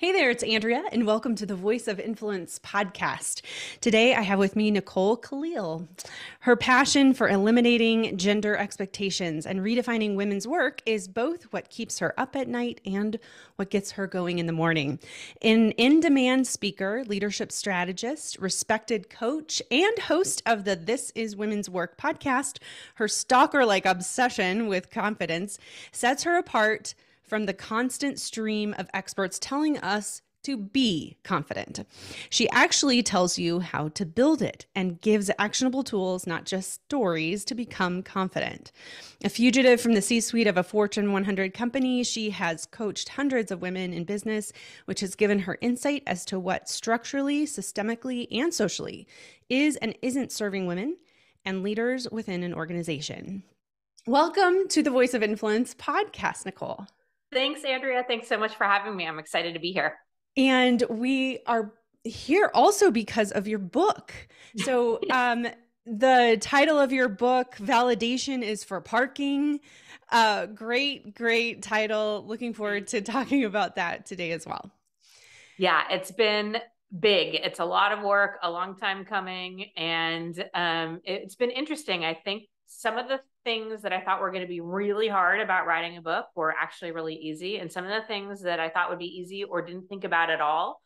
Hey there, it's Andrea, and welcome to the Voice of Influence podcast. Today, I have with me Nicole Kalil. Her passion for eliminating gender expectations and redefining women's work is both what keeps her up at night and what gets her going in the morning. An in-demand speaker, leadership strategist, respected coach, and host of the This Is Women's Work podcast, her stalker-like obsession with confidence sets her apart from the constant stream of experts telling us to be confident. She actually tells you how to build it and gives actionable tools, not just stories, to become confident. A fugitive from the C-suite of a Fortune 100 company, she has coached hundreds of women in business, which has given her insight as to what structurally, systemically, and socially is and isn't serving women and leaders within an organization. Welcome to the Voice of Influence podcast, Nicole. Thanks, Andrea. Thanks so much for having me. I'm excited to be here. And we are here also because of your book. So the title of your book, Validation is for Parking. Great title. Looking forward to talking about that today as well. Yeah, it's been big. It's a lot of work, a long time coming. And it's been interesting. I think some of the things that I thought were going to be really hard about writing a book were actually really easy. And some of the things that I thought would be easy or didn't think about at all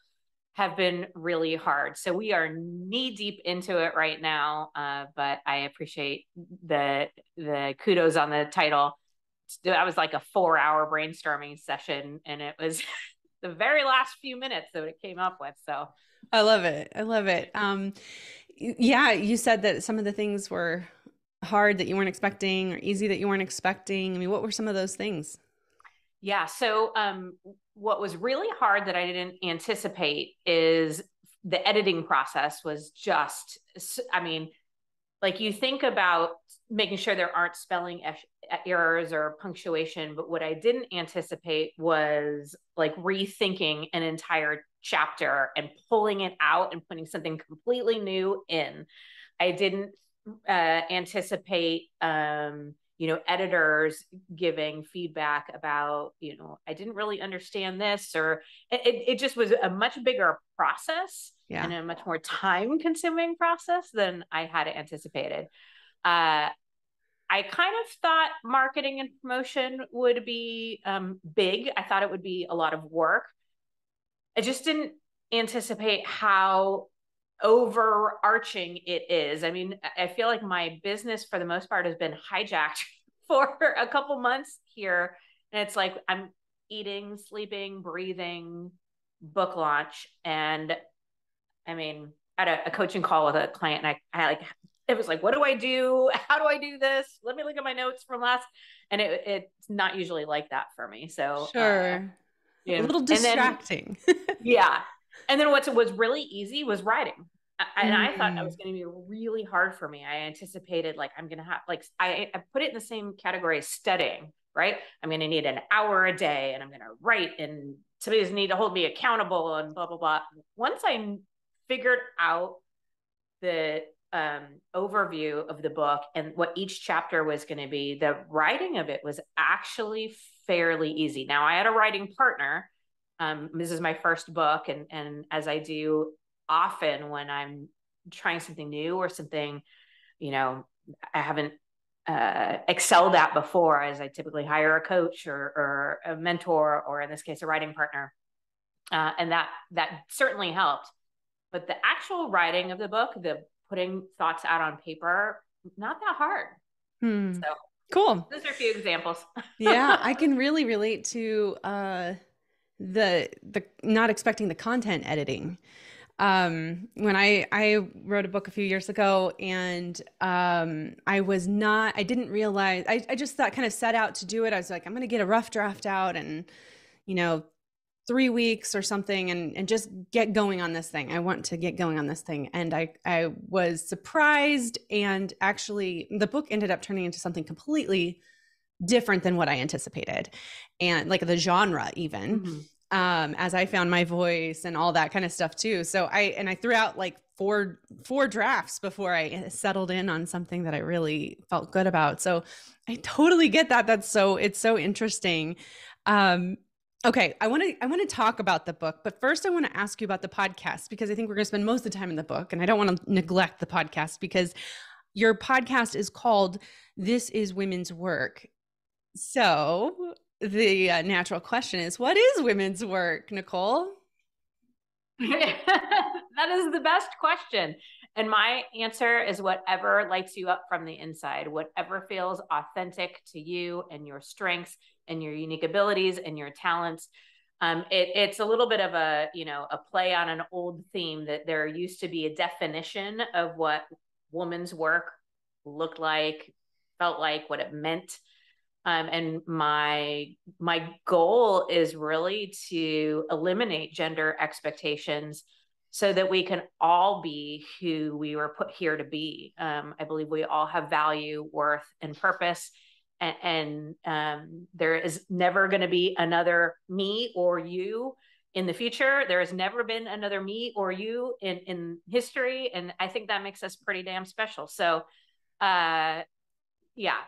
have been really hard. So we are knee deep into it right now. But I appreciate the kudos on the title. That was like a 4-hour brainstorming session, and it was the very last few minutes that it came up with. So I love it. Yeah, you said that some of the things were hard that you weren't expecting or easy that you weren't expecting. I mean, what were some of those things? Yeah. So what was really hard that I didn't anticipate is the editing process was just, I mean, like you think about making sure there aren't spelling errors or punctuation, but what I didn't anticipate was like rethinking an entire chapter and pulling it out and putting something completely new in. I didn't anticipate editors giving feedback about, I didn't really understand this, or it just was a much bigger process. Yeah. And a much more time consuming process than I had anticipated. I kind of thought marketing and promotion would be big. I thought it would be a lot of work. I just didn't anticipate how overarching it is. I mean, I feel like my business for the most part has been hijacked for a couple months here. And it's like I'm eating, sleeping, breathing, book launch. And I mean, I had a coaching call with a client, and it was like, what do I do? How do I do this? Let me look at my notes from last. And it's not usually like that for me. So sure. A little distracting. Yeah. And then what was really easy was writing. And I thought that was going to be really hard for me. I anticipated like I'm going to have I put it in the same category as studying, right? I'm going to need an hour a day, and I'm going to write, and somebody's going to need to hold me accountable and blah, blah, blah. Once I figured out the overview of the book and what each chapter was going to be, the writing of it was actually fairly easy. Now, I had a writing partner. This is my first book, and as I do often when I'm trying something new or something, I haven't excelled at before, as I typically hire a coach or a mentor, or in this case, a writing partner. And that certainly helped. But the actual writing of the book, the putting thoughts out on paper, not that hard. So cool. Those are a few examples. Yeah, I can really relate to the not expecting the content editing. When I wrote a book a few years ago, and I didn't realize, I just thought, kind of set out to do it. I was like, I'm going to get a rough draft out and, 3 weeks or something, and just get going on this thing. I want to get going on this thing. And I was surprised, and actually the book ended up turning into something completely different than what I anticipated, and like the genre even, as I found my voice and all that kind of stuff too. So I threw out like four drafts before I settled in on something that I really felt good about. So I totally get that. It's so interesting. Okay, I want to talk about the book, but first I want to ask you about the podcast because I think we're going to spend most of the time in the book, and I don't want to neglect the podcast because your podcast is called This is Women's Work. So, the natural question is, what is women's work, Nicole? That is the best question. And my answer is whatever lights you up from the inside, whatever feels authentic to you and your strengths and your unique abilities and your talents. It's a little bit of a play on an old theme that there used to be a definition of what woman's work looked like, felt like, what it meant. And my goal is really to eliminate gender expectations so that we can all be who we were put here to be. I believe we all have value, worth, and purpose. And there is never going to be another me or you in the future. There has never been another me or you in history. And I think that makes us pretty damn special. So, yeah,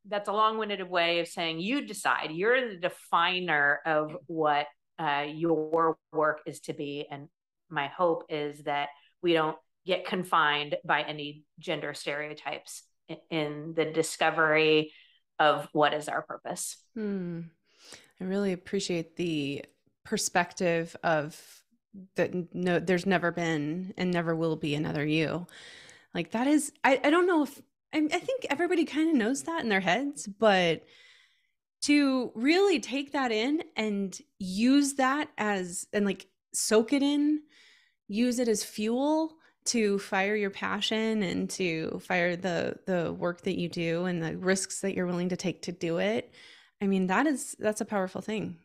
that's a long-winded way of saying you decide. You're the definer of what your work is to be. And my hope is that we don't get confined by any gender stereotypes in the discovery of what is our purpose. I really appreciate the perspective of that. No, there's never been and never will be another you. Like that is, I don't know if, I think everybody kind of knows that in their heads, but to really take that in and use that and like soak it in, use it as fuel to fire your passion and to fire the work that you do and the risks that you're willing to take to do it. I mean, that's a powerful thing.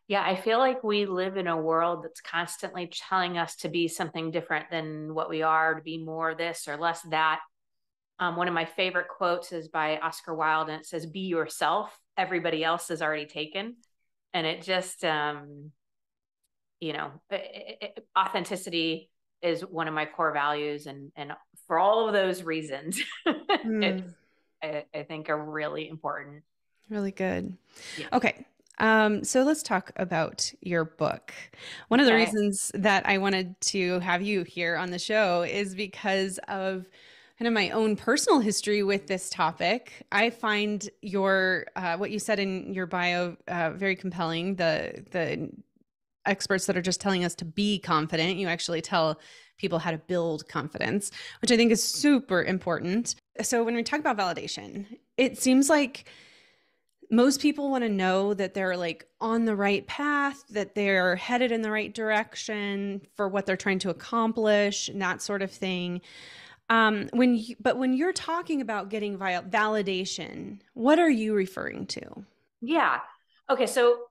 Yeah, I feel like we live in a world that's constantly telling us to be something different than what we are, to be more this or less that. One of my favorite quotes is by Oscar Wilde, and it says, "Be yourself. Everybody else is already taken." And it just, authenticity is one of my core values, and for all of those reasons, it's I think are really important. Really good. Yeah. Okay. So let's talk about your book. One of the Okay. reasons that I wanted to have you here on the show is because of kind of my own personal history with this topic. I find your what you said in your bio very compelling. The experts that are just telling us to be confident, you actually tell people how to build confidence, which I think is super important. So when we talk about validation, it seems like most people want to know that they're like on the right path, that they're headed in the right direction for what they're trying to accomplish, and that sort of thing. But when you're talking about getting validation, what are you referring to? Yeah. Okay. So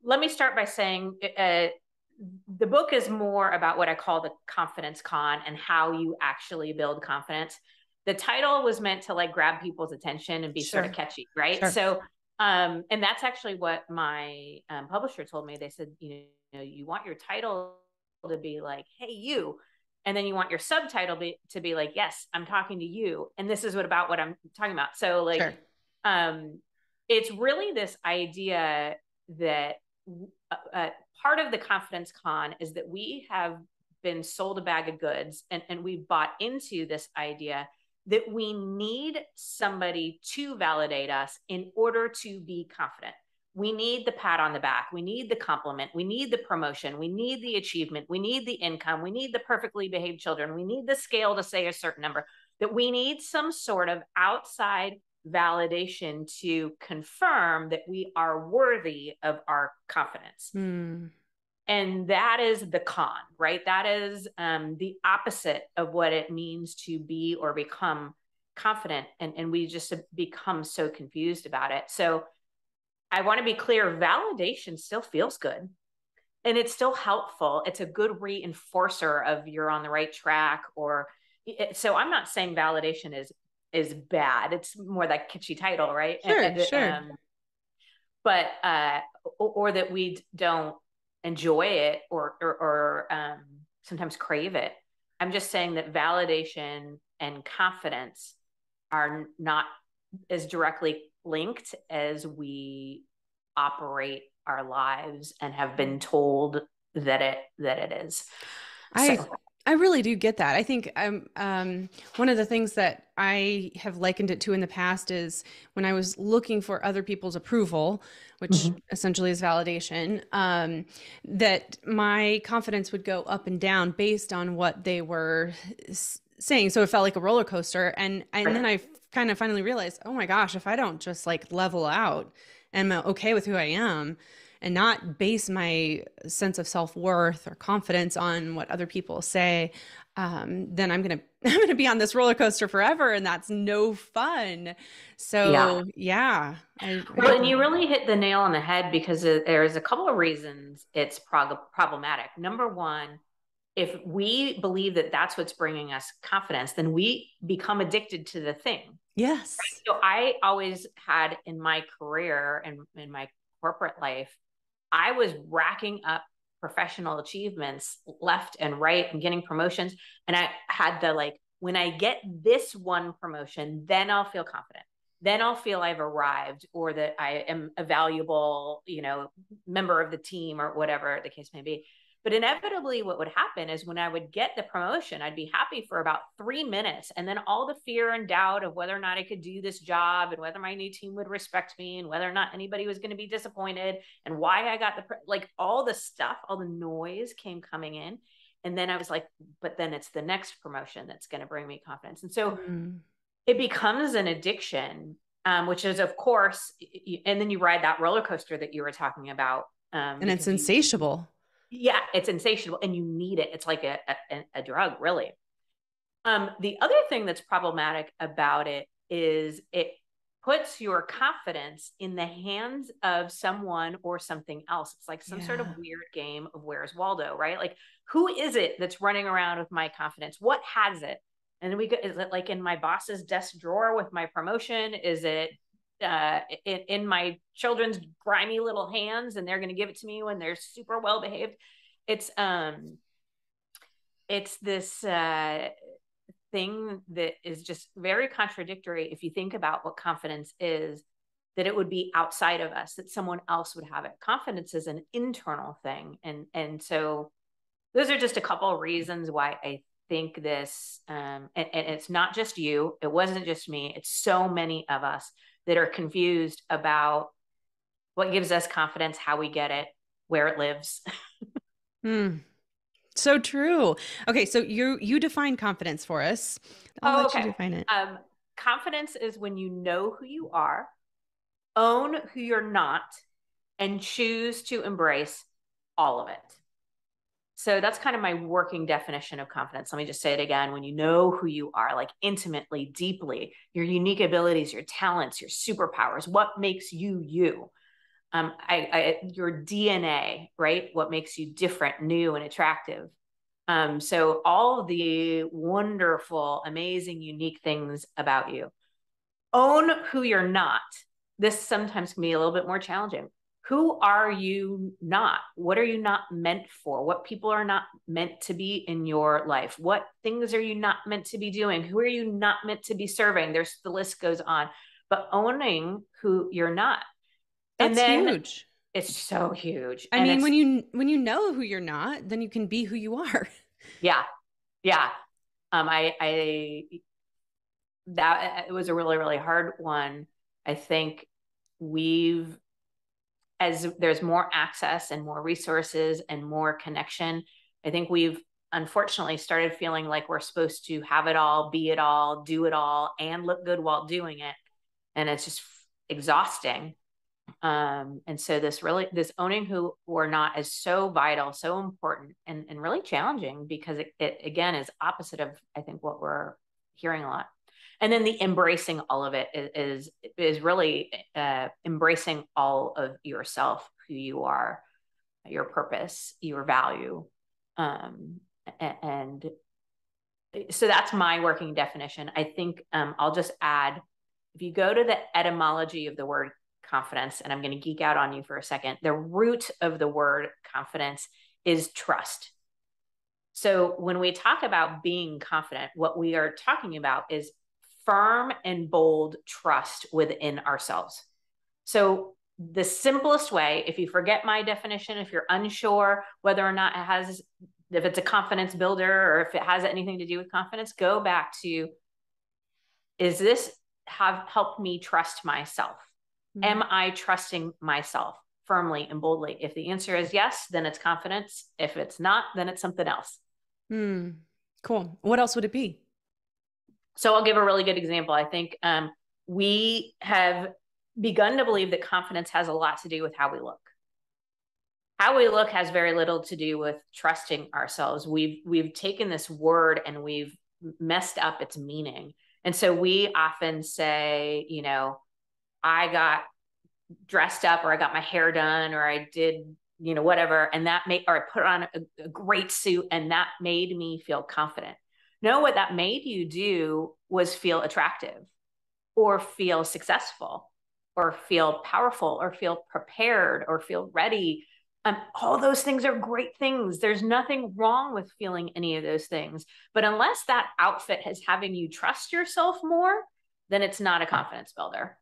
let me start by saying the book is more about what I call the confidence con and how you actually build confidence. The title was meant to like grab people's attention and be sort of catchy, right? Sure. So, and that's actually what my publisher told me. They said, you want your title to be like, "Hey, you," and then you want your subtitle to be like, "Yes, I'm talking to you," and this is what I'm talking about. So, like, Sure. It's really this idea that part of the confidence con is that we have been sold a bag of goods, and we've bought into this idea that we need somebody to validate us in order to be confident. We need the pat on the back. We need the compliment. We need the promotion. We need the achievement. We need the income. We need the perfectly behaved children. We need the scale to say a certain number. That we need some sort of outside validation to confirm that we are worthy of our confidence. And that is the con, right? That is the opposite of what it means to be or become confident. And we just become so confused about it. So I want to be clear, validation still feels good. And it's still helpful. It's a good reinforcer of you're on the right track. So I'm not saying validation is bad. It's more that kitschy title, right? Sure. But or that we don't enjoy it or sometimes crave it. I'm just saying that validation and confidence are not as directly linked as we operate our lives and have been told that it is. I So I really do get that. I think one of the things that I have likened it to in the past is when I was looking for other people's approval, which mhm. essentially is validation, that my confidence would go up and down based on what they were saying. So it felt like a roller coaster, and then I kind of finally realized, oh my gosh, if I don't just like level out and I'm okay with who I am and not base my sense of self-worth or confidence on what other people say, then I'm gonna I'm gonna be on this roller coaster forever, and that's no fun. Yeah. So yeah, I Well, get and that. you really hit the nail on the head because there's a couple of reasons it's problematic. Number one, if we believe that that's what's bringing us confidence, then we become addicted to the thing. Yes. So I always had in my career and in my corporate life, I was racking up professional achievements left and right and getting promotions. And I had the like, when I get this one promotion, then I'll feel confident. Then I'll feel I've arrived or that I am a valuable, member of the team or whatever the case may be. But inevitably, what would happen is when I would get the promotion, I'd be happy for about 3 minutes. And then all the fear and doubt of whether or not I could do this job and whether my new team would respect me and whether or not anybody was going to be disappointed and why I got like all the stuff, all the noise came coming in. And then I was like, but then it's the next promotion that's going to bring me confidence. And so Mm. it becomes an addiction, which is, of course, and then you ride that roller coaster that you were talking about. And it's Because insatiable. yeah, it's insatiable and you need it. It's like a drug, really. The other thing that's problematic about it is it puts your confidence in the hands of someone or something else. It's like some sort of Yeah. weird game of Where's Waldo, right? Like, who is it that's running around with my confidence? What has it? And then is it like in my boss's desk drawer with my promotion? Is it in my children's grimy little hands and they're going to give it to me when they're super well behaved? It's it's this thing that is just very contradictory if you think about what confidence is, that it would be outside of us, that someone else would have it. Confidence is an internal thing. And so those are just a couple of reasons why I think this, and it's not just you, it wasn't just me, it's so many of us that are confused about what gives us confidence, how we get it, where it lives. Mm. So true. Okay, so you define confidence for us. I'll Oh, let you okay. define it. Confidence is when you know who you are, own who you're not, and choose to embrace all of it. So that's kind of my working definition of confidence. Let me just say it again. When you know who you are, like intimately, deeply, your unique abilities, your talents, your superpowers, what makes you you, your DNA, right? What makes you different, new, and attractive. So all the wonderful, amazing, unique things about you. Own who you're not. This sometimes can be a little bit more challenging. Who are you not? What are you not meant for? What people are not meant to be in your life? What things are you not meant to be doing? Who are you not meant to be serving? The list goes on. But owning who you're not. And That's then huge. it's so huge. I And mean, it's, when you know who you're not, then you can be who you are. yeah, yeah. I that it was a really, really hard one. I think we've, as there's more access and more resources and more connection, I think we've unfortunately started feeling like we're supposed to have it all, be it all, do it all, and look good while doing it. And it's just exhausting. And so this owning who we're not is so vital, so important, and really challenging because it again is opposite of, I think, what we're hearing a lot. And then the embracing all of it is really embracing all of yourself, who you are, your purpose, your value. Um, and so that's my working definition. I think I'll just add, if you go to the etymology of the word confidence, and I'm going to geek out on you for a second, the root of the word confidence is trust. So when we talk about being confident, what we are talking about is firm and bold trust within ourselves. So the simplest way, if you forget my definition, if you're unsure whether or not it has, if it's a confidence builder or if it has anything to do with confidence, go back to, is this have helped me trust myself? Am I trusting myself firmly and boldly? If the answer is yes, then it's confidence. If it's not, then it's something else. Cool. What else would it be? So I'll give a really good example. I think we have begun to believe that confidence has a lot to do with how we look. How we look has very little to do with trusting ourselves. We've taken this word and we've messed up its meaning. And so we often say, you know, I got dressed up, or I got my hair done, or I did, you know, whatever. And that made, or I put on a great suit and that made me feel confident. No, what that made you do was feel attractive or feel successful or feel powerful or feel prepared or feel ready. All those things are great things. There's nothing wrong with feeling any of those things. But unless that outfit is having you trust yourself more, then it's not a confidence builder.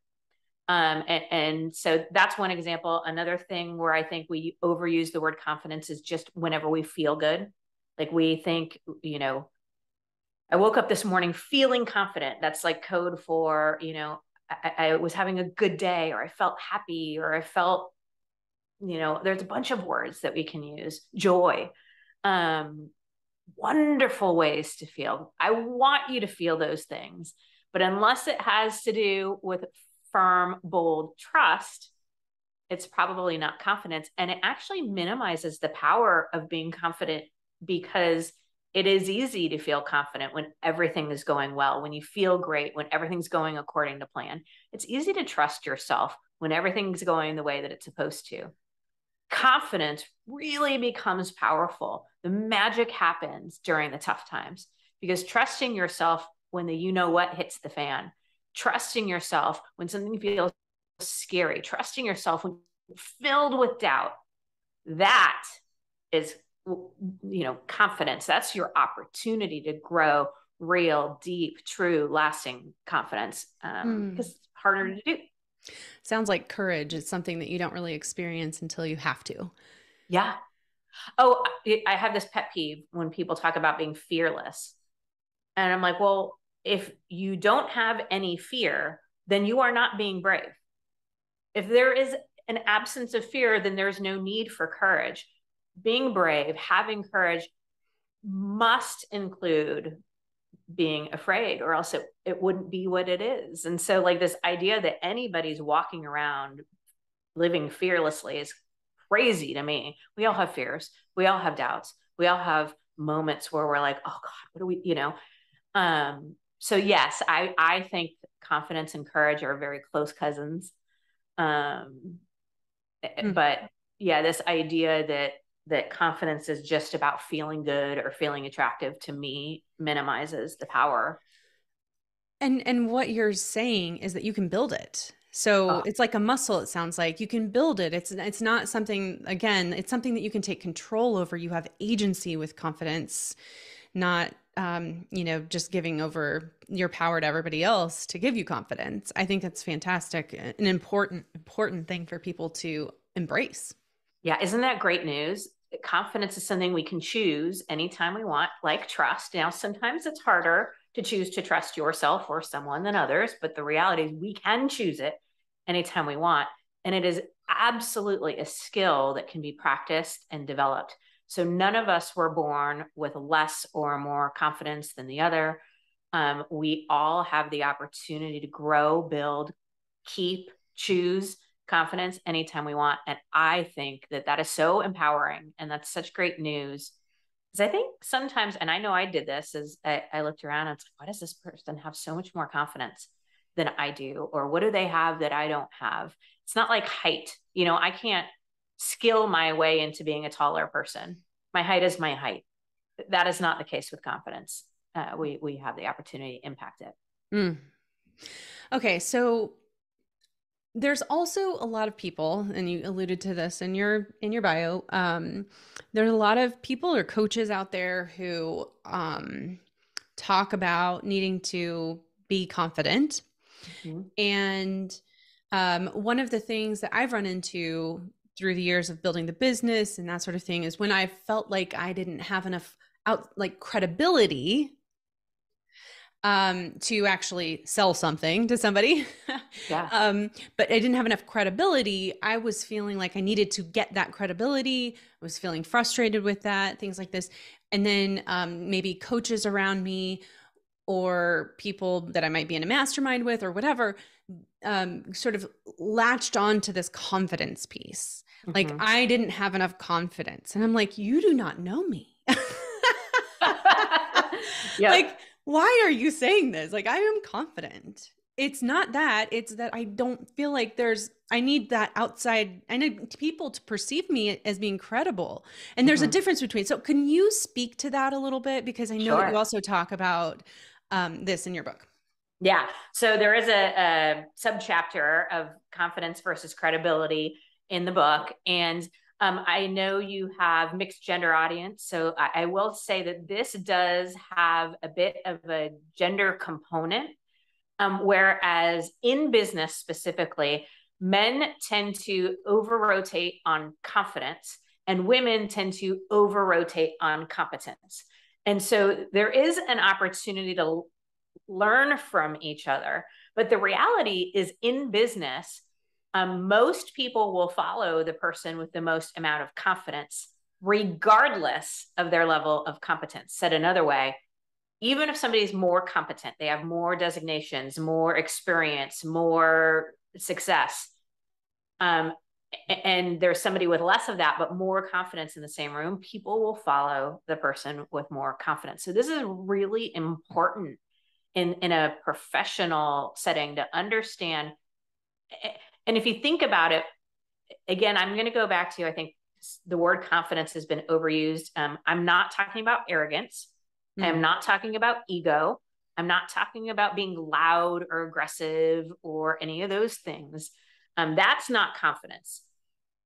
And so that's one example. Another thing where I think we overuse the word confidence is just whenever we feel good. Like we think, you know, I woke up this morning feeling confident. That's like code for, you know, I was having a good day, or I felt happy, or I felt, you know, there's a bunch of words that we can use. Joy. Wonderful ways to feel. I want you to feel those things. But unless it has to do with firm, bold trust, it's probably not confidence. And it actually minimizes the power of being confident, because it is easy to feel confident when everything is going well, when you feel great, when everything's going according to plan. It's easy to trust yourself when everything's going the way that it's supposed to. Confidence really becomes powerful. The magic happens during the tough times, because trusting yourself when the you know what hits the fan, trusting yourself when something feels scary, trusting yourself when filled with doubt, that is, you know, confidence. That's your opportunity to grow real, deep, true, lasting confidence, because it's harder to do. Sounds like courage is something that you don't really experience until you have to. Yeah. Oh, I have this pet peeve when people talk about being fearless. And I'm like, well, if you don't have any fear, then you are not being brave. If there is an absence of fear, then there's no need for courage. Being brave, having courage must include being afraid, or else it wouldn't be what it is. And so, like, this idea that anybody's walking around living fearlessly is crazy to me. We all have fears. We all have doubts. We all have moments where we're like, oh God, what do we, you know? So yes, I think confidence and courage are very close cousins. But yeah, this idea that confidence is just about feeling good or feeling attractive, to me, minimizes the power. And what you're saying is that you can build it. So Oh, it's like a muscle, it sounds like. You can build it. It's not something, again, it's something that you can take control over. You have agency with confidence, not you know, just giving over your power to everybody else to give you confidence. I think that's fantastic. An important thing for people to embrace. yeah. Isn't that great news? Confidence is something we can choose anytime we want, like trust. Now, sometimes it's harder to choose to trust yourself or someone than others, but the reality is we can choose it anytime we want. And it is absolutely a skill that can be practiced and developed. So none of us were born with less or more confidence than the other. We all have the opportunity to grow, build, keep, choose confidence anytime we want. And I think that that is so empowering. And that's such great news. Because I think sometimes, and I know I did this, as I looked around and it's like, why does this person have so much more confidence than I do? Or what do they have that I don't have? It's not like height. You know, I can't skill my way into being a taller person. My height is my height. That is not the case with confidence. We have the opportunity to impact it. Mm. Okay, so there's also a lot of people, and you alluded to this in your bio. There's a lot of people or coaches out there who talk about needing to be confident, Mm-hmm. and One of the things that I've run into through the years of building the business and that sort of thing is when I felt like I didn't have enough credibility to actually sell something to somebody. Yeah. But I didn't have enough credibility. I was feeling like I needed to get that credibility. I was feeling frustrated with that, things like this. And then maybe coaches around me or people that I might be in a mastermind with or whatever, sort of latched on to this confidence piece. Like I didn't have enough confidence. And I'm like, you do not know me. Yep. Like, why are you saying this? Like, I am confident. It's not that. It's that I don't feel like I need that outside. I need people to perceive me as being credible. And there's a difference between. So, can you speak to that a little bit? Because I know that you also talk about this in your book. Yeah. So there is a subchapter of confidence versus credibility in the book. And I know you have mixed gender audience. So I will say that this does have a bit of a gender component. Whereas in business specifically, men tend to over rotate on confidence and women tend to over rotate on competence. And so there is an opportunity to learn from each other. But the reality is in business, most people will follow the person with the most amount of confidence, regardless of their level of competence. Said another way, even if somebody's more competent, they have more designations, more experience, more success, and there's somebody with less of that, but more confidence in the same room, people will follow the person with more confidence. So this is really important in a professional setting to understand. And if you think about it, again, I'm going to go back to, I think the word confidence has been overused. I'm not talking about arrogance. I'm not talking about ego. I'm not talking about being loud or aggressive or any of those things. That's not confidence.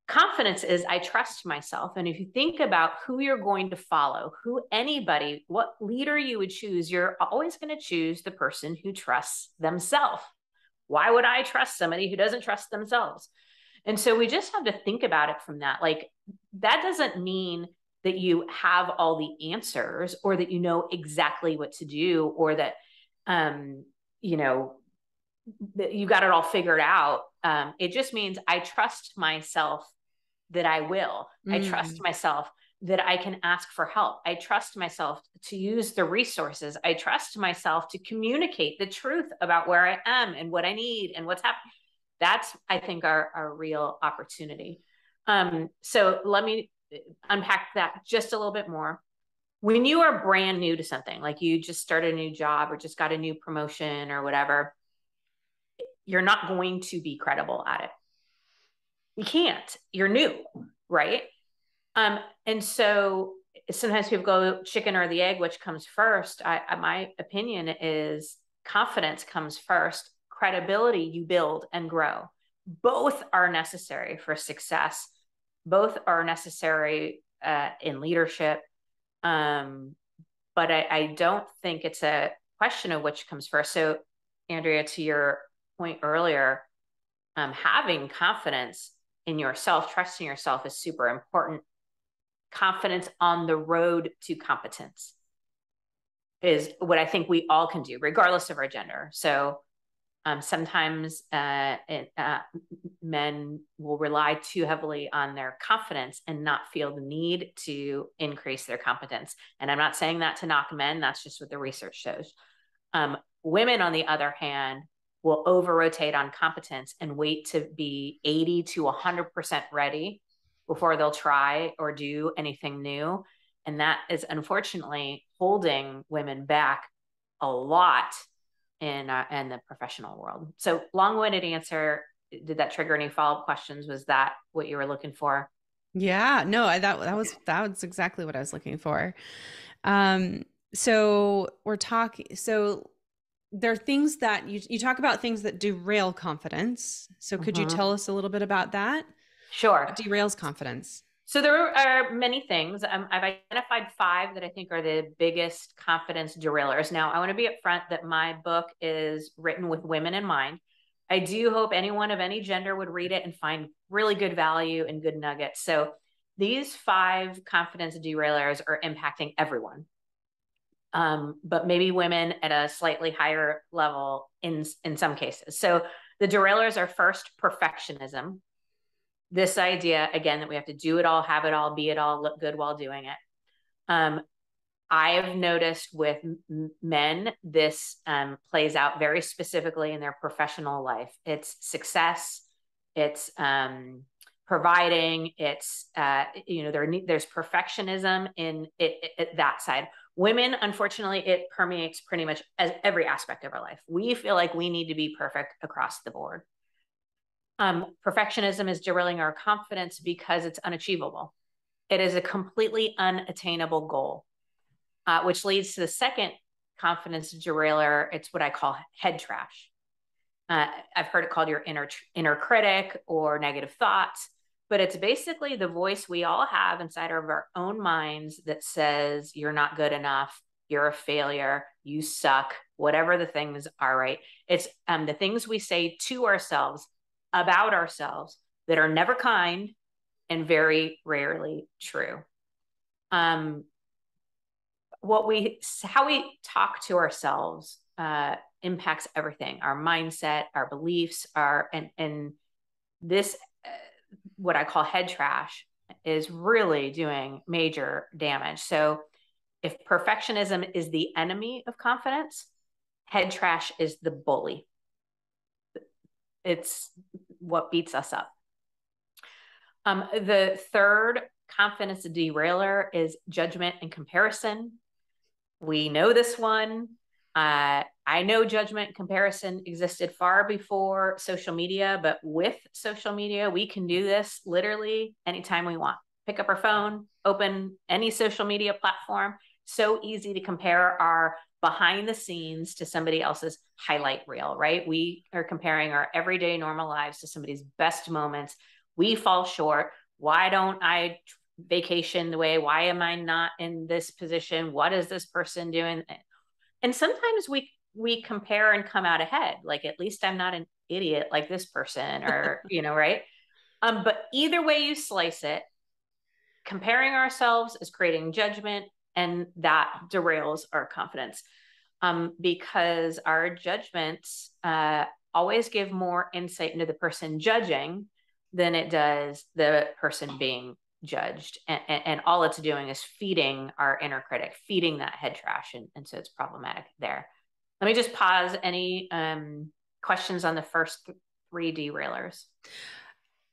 Confidence is I trust myself. And if you think about who you're going to follow, what leader you would choose, you're always going to choose the person who trusts themselves. Why would I trust somebody who doesn't trust themselves? And so we just have to think about it from that. Like, that doesn't mean that you have all the answers or that you know exactly what to do or that, that you got it all figured out. It just means I trust myself that I will. I trust myself that I can ask for help. I trust myself to use the resources. I trust myself to communicate the truth about where I am and what I need and what's happening. That's, I think, our real opportunity. So let me unpack that just a little bit more. When you are brand new to something, like you just started a new job or just got a new promotion or whatever, you're not going to be credible at it. You can't. You're new, right? And so sometimes people go chicken or the egg, which comes first. My opinion is confidence comes first. Credibility you build and grow. Both are necessary for success. Both are necessary in leadership. But I don't think it's a question of which comes first. So, Andrea, to your point earlier, having confidence in yourself, trusting yourself is super important. Confidence on the road to competence is what I think we all can do, regardless of our gender. So sometimes men will rely too heavily on their confidence and not feel the need to increase their competence. And I'm not saying that to knock men. That's just what the research shows. Women, on the other hand, will over rotate on competence and wait to be 80 to 100% ready before they'll try or do anything new. And that is unfortunately holding women back a lot in the professional world. So, long-winded answer. Did that trigger any follow-up questions? Was that what you were looking for? Yeah, no, that was exactly what I was looking for. So we're talking, so there are things that you talk about, things that derail confidence. So could you tell us a little bit about that? Sure. What derails confidence? So there are many things. I've identified 5 that I think are the biggest confidence derailers. Now, I want to be upfront that my book is written with women in mind. I do hope anyone of any gender would read it and find really good value and good nuggets. So these 5 confidence derailers are impacting everyone. But maybe women at a slightly higher level in some cases. So the derailers are first perfectionism. This idea, again, that we have to do it all, have it all, be it all, look good while doing it. I have noticed with men, this plays out very specifically in their professional life. It's success, it's providing, it's, there's perfectionism in that side. Women, unfortunately, it permeates pretty much every aspect of our life. We feel like we need to be perfect across the board. Perfectionism is derailing our confidence because it's unachievable. It is a completely unattainable goal, which leads to the second confidence derailer. It's what I call head trash. I've heard it called your inner critic or negative thoughts, but it's basically the voice we all have inside of our own minds that says you're not good enough, you're a failure, you suck, whatever the things are, right? It's the things we say to ourselves about ourselves that are never kind and very rarely true. How we talk to ourselves impacts everything: our mindset, our beliefs, and this what I call head trash is really doing major damage. So if perfectionism is the enemy of confidence, head trash is the bully. It's what beats us up. The third confidence derailer is judgment and comparison. We know this one. I know judgment and comparison existed far before social media, but with social media, we can do this literally anytime we want. Pick up our phone, open any social media platform. So easy to compare our behind the scenes to somebody else's highlight reel, right? We are comparing our everyday normal lives to somebody's best moments. We fall short. Why don't I vacation the way? Why am I not in this position? What is this person doing? And sometimes we compare and come out ahead. Like, at least I'm not an idiot like this person, or, right? But either way you slice it, comparing ourselves is creating judgment, and that derails our confidence. Because our judgments always give more insight into the person judging than it does the person being judged. And all it's doing is feeding our inner critic, feeding that head trash. And so it's problematic there. Let me just pause. Any questions on the first 3 derailers?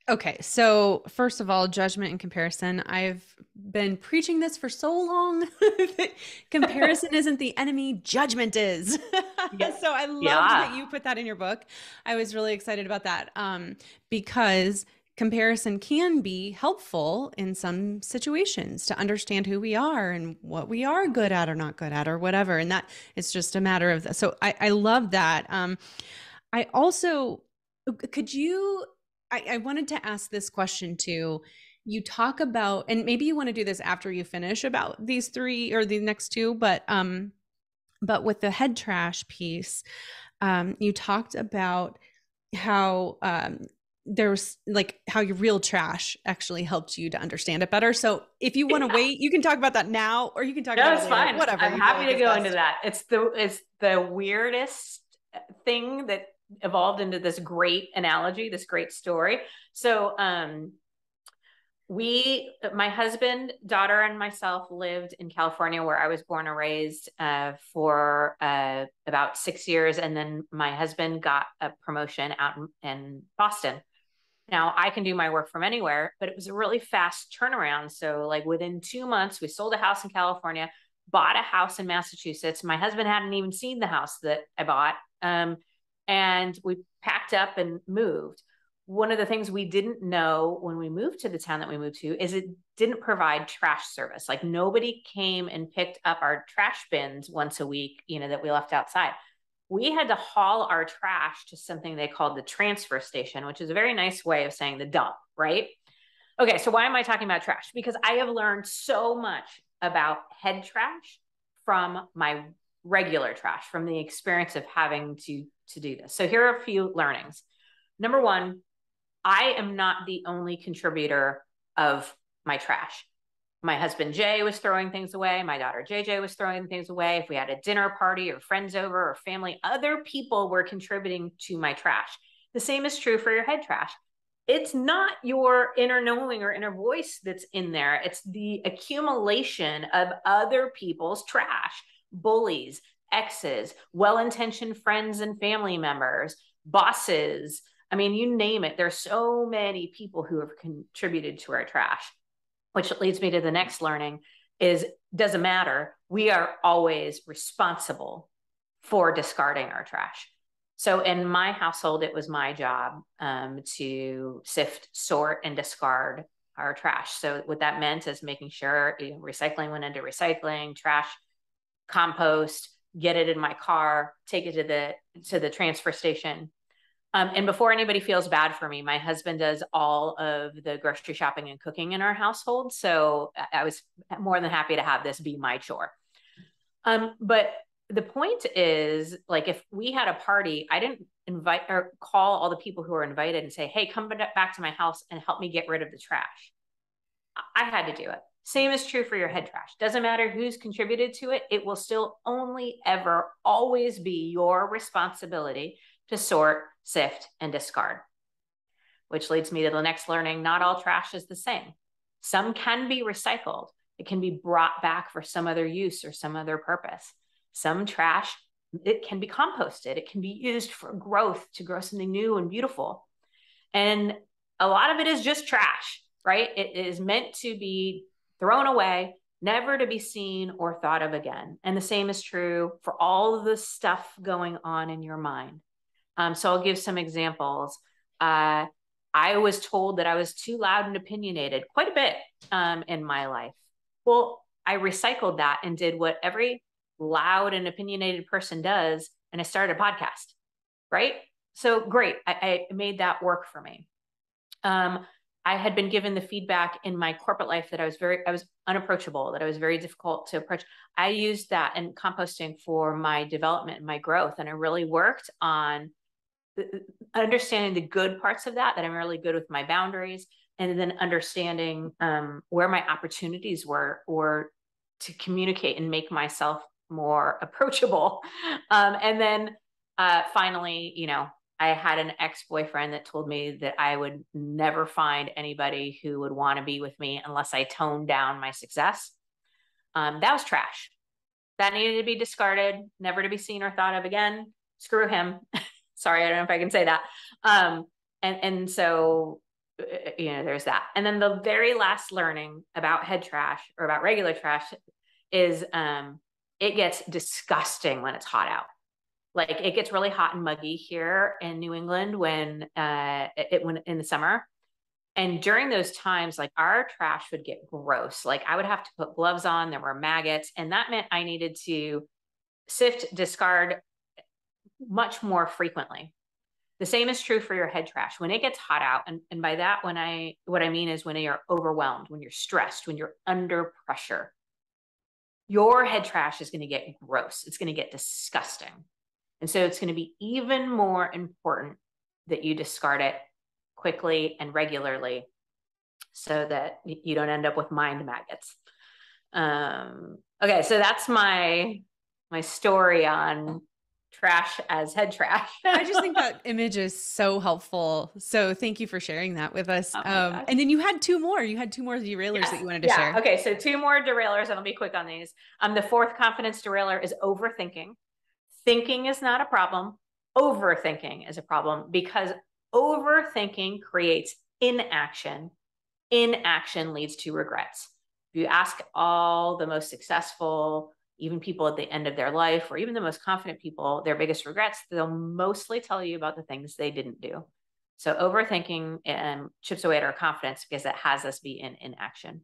Okay, so first of all, judgment and comparison. I've been preaching this for so long. Comparison isn't the enemy, judgment is. Yes. So I loved that you put that in your book. I was really excited about that because comparison can be helpful in some situations to understand who we are and what we are good at or not good at or whatever. And that it's just a matter of that. So I love that. I also, I wanted to ask this question too. You talk about, and maybe you want to do this after you finish about these 3 or the next 2, but with the head trash piece, you talked about how there's like how your real trash actually helped you to understand it better. So if you want to wait, you can talk about that now, or you can talk about it later. Fine. Whatever. I'm happy to go into that. It's the weirdest thing that evolved into this great analogy, this great story. So my husband, daughter, and myself lived in California, where I was born and raised, for about 6 years. And then my husband got a promotion out in Boston. Now I can do my work from anywhere, but it was a really fast turnaround. So like within 2 months, we sold a house in California, bought a house in Massachusetts. My husband hadn't even seen the house that I bought. And we packed up and moved. One of the things we didn't know when we moved to the town that we moved to is it didn't provide trash service. Like, nobody came and picked up our trash bins once a week, that we left outside. We had to haul our trash to something they called the transfer station, which is a very nice way of saying the dump, right? Okay, so why am I talking about trash? Because I have learned so much about head trash from my regular trash, from the experience of having to do this. So here are a few learnings. Number one, I am not the only contributor of my trash. My husband, Jay, was throwing things away. My daughter, JJ, was throwing things away. If we had a dinner party or friends over or family, other people were contributing to my trash. The same is true for your head trash. It's not your inner knowing or inner voice that's in there. It's the accumulation of other people's trash, bullies, exes, well-intentioned friends and family members, bosses. I mean, you name it. There's so many people who have contributed to our trash, which leads me to the next learning is, doesn't matter. We are always responsible for discarding our trash. So in my household, it was my job to sift, sort, and discard our trash. So what that meant is making sure recycling went into recycling, trash, compost, get it in my car, take it to the transfer station. And before anybody feels bad for me, my husband does all of the grocery shopping and cooking in our household. So I was more than happy to have this be my chore. But the point is, like, if we had a party, I didn't invite or call all the people who were invited and say, hey, come back to my house and help me get rid of the trash. I had to do it. Same is true for your head trash. Doesn't matter who's contributed to it. It will still only ever always be your responsibility to sort, sift, and discard. Which leads me to the next learning. Not all trash is the same. Some can be recycled. It can be brought back for some other use or some other purpose. Some trash, it can be composted. It can be used for growth, to grow something new and beautiful. And a lot of it is just trash, right? It is meant to be thrown away, never to be seen or thought of again. And the same is true for all of the stuff going on in your mind. So I'll give some examples. I was told that I was too loud and opinionated quite a bit in my life. Well, I recycled that and did what every loud and opinionated person does, and I started a podcast, right? So great, I made that work for me. I had been given the feedback in my corporate life that I was unapproachable, that I was very difficult to approach. I used that in composting for my development and my growth, and I really worked on understanding the good parts of that I'm really good with my boundaries, and then understanding where my opportunities were, or to communicate and make myself more approachable. And then finally, I had an ex-boyfriend that told me that I would never find anybody who would want to be with me unless I toned down my success. That was trash. That needed to be discarded, never to be seen or thought of again. Screw him. Sorry, I don't know if I can say that. And so, there's that. And then the very last learning about head trash, or about regular trash, is it gets disgusting when it's hot out. Like, it gets really hot and muggy here in New England when in the summer. And during those times, like, our trash would get gross. Like, I would have to put gloves on. There were maggots, and that meant I needed to sift, discard much more frequently. The same is true for your head trash. When it gets hot out, and by that, what I mean is when you're overwhelmed, when you're stressed, when you're under pressure, your head trash is going to get gross. It's going to get disgusting. And so it's going to be even more important that you discard it quickly and regularly, so that you don't end up with mind maggots. Okay, so that's my story on trash as head trash. I just think that image is so helpful. So thank you for sharing that with us. Oh and then you had two more. You had two more derailers that you wanted to share. Okay, so two more derailers, and I'll be quick on these. The fourth confidence derailer is overthinking. Thinking is not a problem. Overthinking is a problem, because overthinking creates inaction. Inaction leads to regrets. If you ask all the most successful, even people at the end of their life, or even the most confident people, their biggest regrets, they'll mostly tell you about the things they didn't do. So overthinking chips away at our confidence, because it has us be in inaction.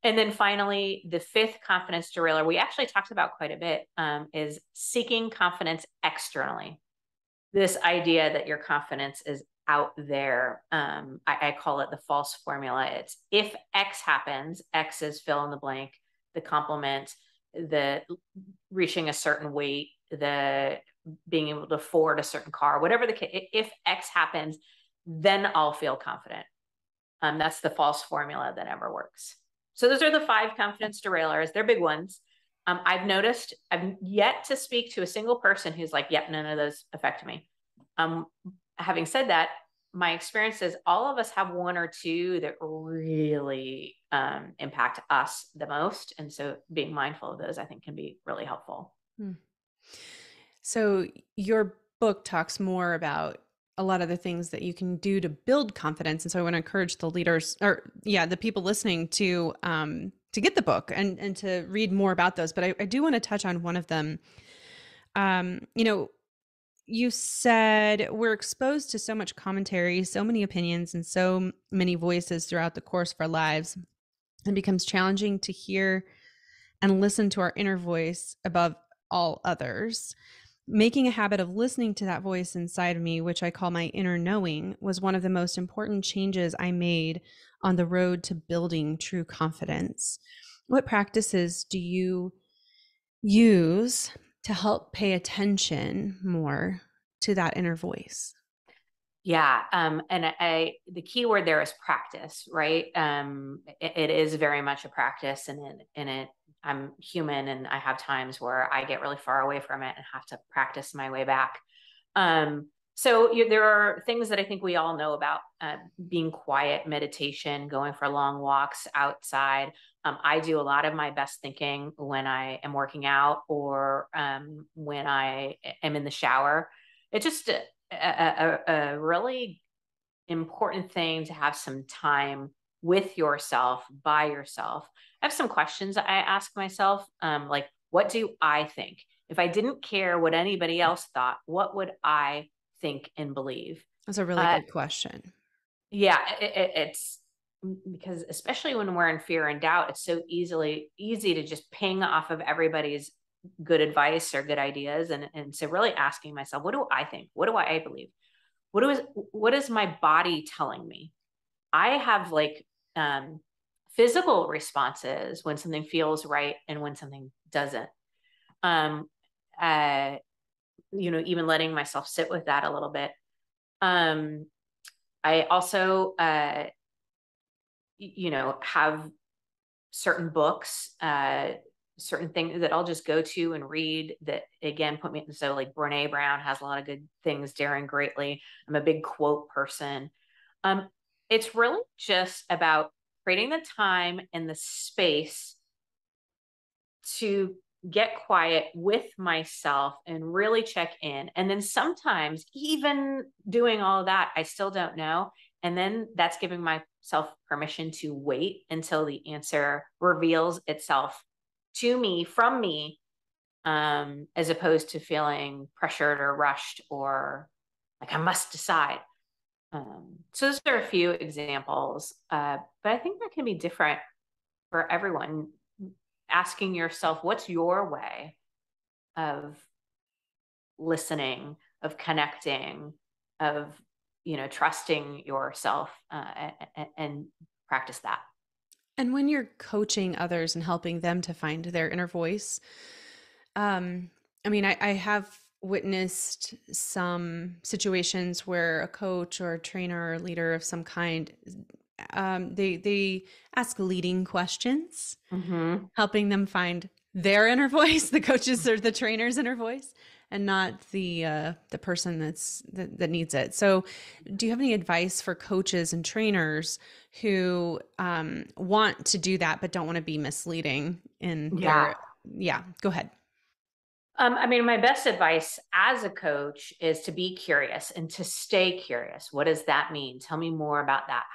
And then finally, the fifth confidence derailer we actually talked about quite a bit is seeking confidence externally. This idea that your confidence is out there. I call it the false formula. It's, if X happens, X is fill in the blank, the compliment, the reaching a certain weight, the being able to afford a certain car, whatever the case, if X happens, then I'll feel confident. That's the false formula that never works. So those are the 5 confidence derailers. They're big ones. I've noticed, I've yet to speak to a single person who's like, yep, none of those affect me. Having said that, my experience is all of us have 1 or 2 that really impact us the most. And so being mindful of those, I think, can be really helpful. So your book talks more about a lot of the things that you can do to build confidence. And so I want to encourage the leaders the people listening to get the book and to read more about those. But I do want to touch on one of them. You said we're exposed to so much commentary, so many opinions, and so many voices throughout the course of our lives. It becomes challenging to hear and listen to our inner voice above all others. Making a habit of listening to that voice inside of me, which I call my inner knowing, was one of the most important changes I made on the road to building true confidence. What practices do you use to help pay attention more to that inner voice? Yeah. And the key word there is practice, right? It is very much a practice, and I'm human, and I have times where I get really far away from it and have to practice my way back. There are things that I think we all know about, being quiet, meditation, going for long walks outside. I do a lot of my best thinking when I am working out or when I am in the shower. It's just a really important thing to have some time with yourself, by yourself. I have some questions I ask myself, like, what do I think? If I didn't care what anybody else thought, what would I think and believe? That's a really good question. Yeah, it's because especially when we're in fear and doubt, it's so easy to just ping off of everybody's good advice or good ideas. And so really asking myself, what do I think? What do I believe? What is my body telling me? I have physical responses when something feels right and when something doesn't. Even letting myself sit with that a little bit. I also, have certain books, certain things that I'll just go to and read that, again, put me, so like Brene Brown has a lot of good things, daring greatly. I'm a big quote person. It's really just about creating the time and the space to get quiet with myself and really check in. And then sometimes even doing all of that, I still don't know. And then that's giving myself permission to wait until the answer reveals itself to me, from me, as opposed to feeling pressured or rushed or like I must decide. So those are a few examples, but I think that can be different for everyone. Asking yourself, what's your way of listening, of connecting, of trusting yourself, and practice that. And when you're coaching others and helping them to find their inner voice, I have witnessed some situations where a coach or a trainer or leader of some kind, they ask leading questions, helping them find their inner voice, the coaches or the trainer's inner voice, and not the person that needs it. So do you have any advice for coaches and trainers who want to do that but don't want to be misleading in their go ahead. My best advice as a coach is to be curious and to stay curious. What does that mean? Tell me more about that.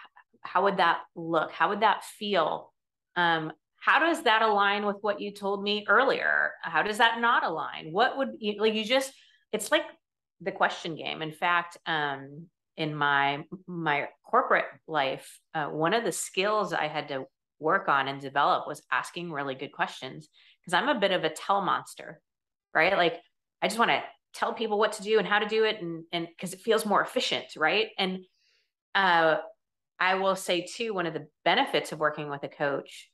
How would that look? How would that feel? How does that align with what you told me earlier? How does that not align? What would it's like the question game. In fact, in my corporate life, one of the skills I had to work on and develop was asking really good questions, because I'm a bit of a tell monster, right? Like I just want to tell people what to do and how to do it, and because it feels more efficient, right? And I will say too, one of the benefits of working with a coach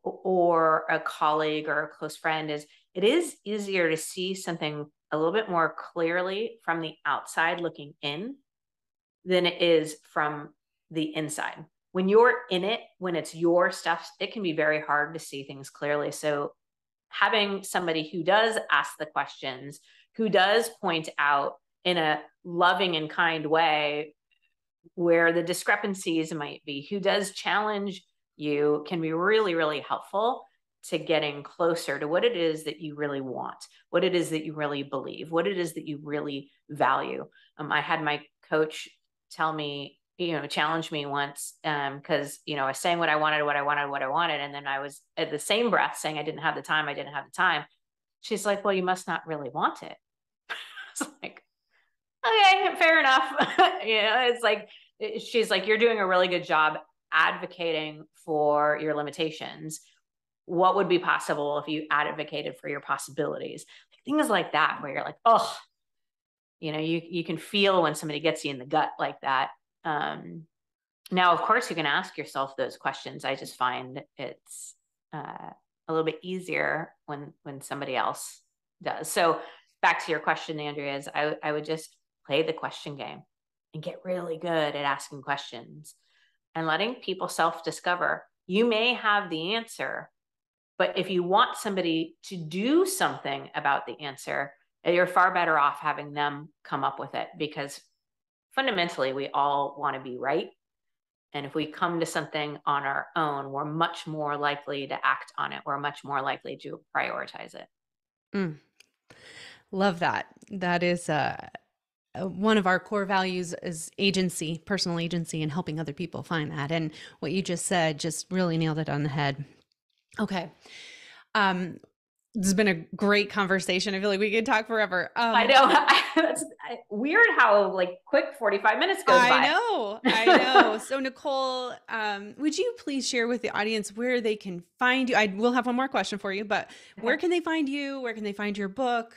or a colleague or a close friend is it is easier to see something a little bit more clearly from the outside looking in than it is from the inside. When you're in it, when it's your stuff, it can be very hard to see things clearly. So having somebody who does ask the questions, who does point out in a loving and kind way where the discrepancies might be, who does challenge you, can be really, really helpful to getting closer to what it is that you really want, what it is that you really believe, what it is that you really value. I had my coach tell me, challenge me once because, I was saying what I wanted. And then I was at the same breath saying I didn't have the time. She's like, well, you must not really want it. It's like, okay, fair enough. It's like, she's like, you're doing a really good job advocating for your limitations. What would be possible if you advocated for your possibilities? Things like that, where you're like, oh, you can feel when somebody gets you in the gut like that. Now, of course, you can ask yourself those questions. I just find it's a little bit easier when somebody else does. So back to your question, Andrea, is I would just play the question game and get really good at asking questions and letting people self-discover. You may have the answer, but if you want somebody to do something about the answer, you're far better off having them come up with it, because fundamentally we all want to be right. And if we come to something on our own, we're much more likely to act on it. We're much more likely to prioritize it. Love that. That is one of our core values is agency, personal agency, and helping other people find that. And what you just said just really nailed it on the head. Okay. This has been a great conversation. I feel like we could talk forever. I know. It's weird how quick 45 minutes goes by. I know. So Nicole, would you please share with the audience where they can find you? I will have one more question for you, but where can they find you? Where can they find your book?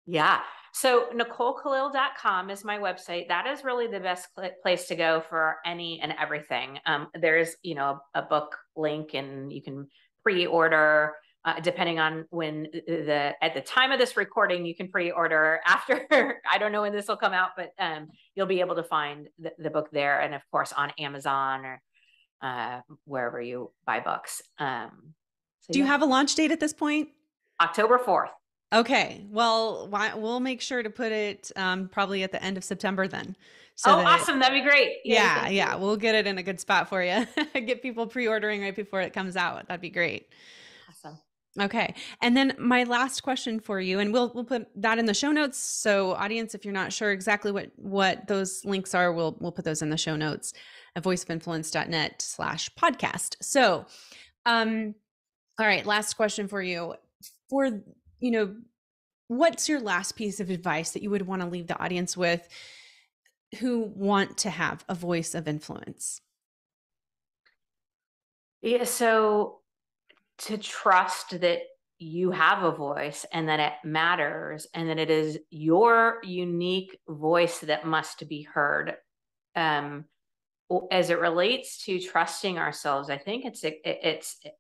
Yeah. So NicoleKalil.com is my website. That is really the best place to go for any and everything. There's, a book link, and you can pre-order depending on when at the time of this recording, you can pre-order. After, I don't know when this will come out, but you'll be able to find the book there. And of course on Amazon or wherever you buy books. Do you have a launch date at this point? October 4th. Okay. Well, we'll make sure to put it probably at the end of September then. So awesome. That'd be great. Yeah. We'll get it in a good spot for you. Get people pre-ordering right before it comes out. That'd be great. Awesome. Okay. And then my last question for you, and we'll put that in the show notes. So audience, if you're not sure exactly what those links are, we'll put those in the show notes at voiceofinfluence.net/podcast. So, all right, last question for you. What's your last piece of advice that you would want to leave the audience with who want to have a voice of influence? Yeah. So to trust that you have a voice and that it matters and that it is your unique voice that must be heard. As it relates to trusting ourselves, I think it's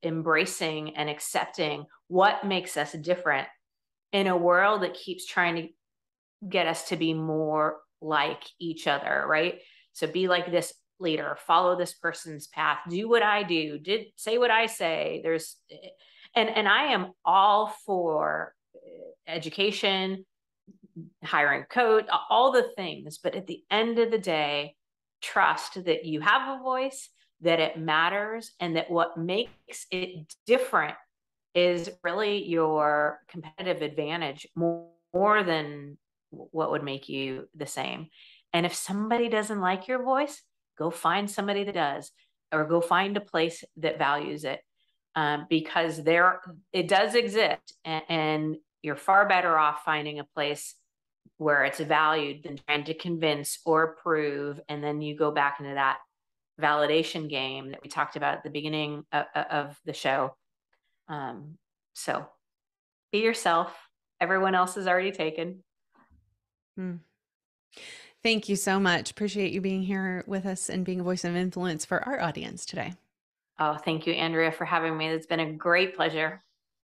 embracing and accepting what makes us different in a world that keeps trying to get us to be more like each other, right? So be like this leader, follow this person's path, do what I do, say what I say. And I am all for education, hiring a coach, all the things. But at the end of the day, trust that you have a voice, that it matters, and that what makes it different is really your competitive advantage more than what would make you the same. And if somebody doesn't like your voice, go find somebody that does, or go find a place that values it, because it does exist, and you're far better off finding a place where it's valued than trying to convince or prove. And then you go back into that validation game that we talked about at the beginning of the show. So be yourself. Everyone else is already taken. Thank you so much. Appreciate you being here with us and being a voice of influence for our audience today. Oh, thank you, Andrea, for having me. It's been a great pleasure.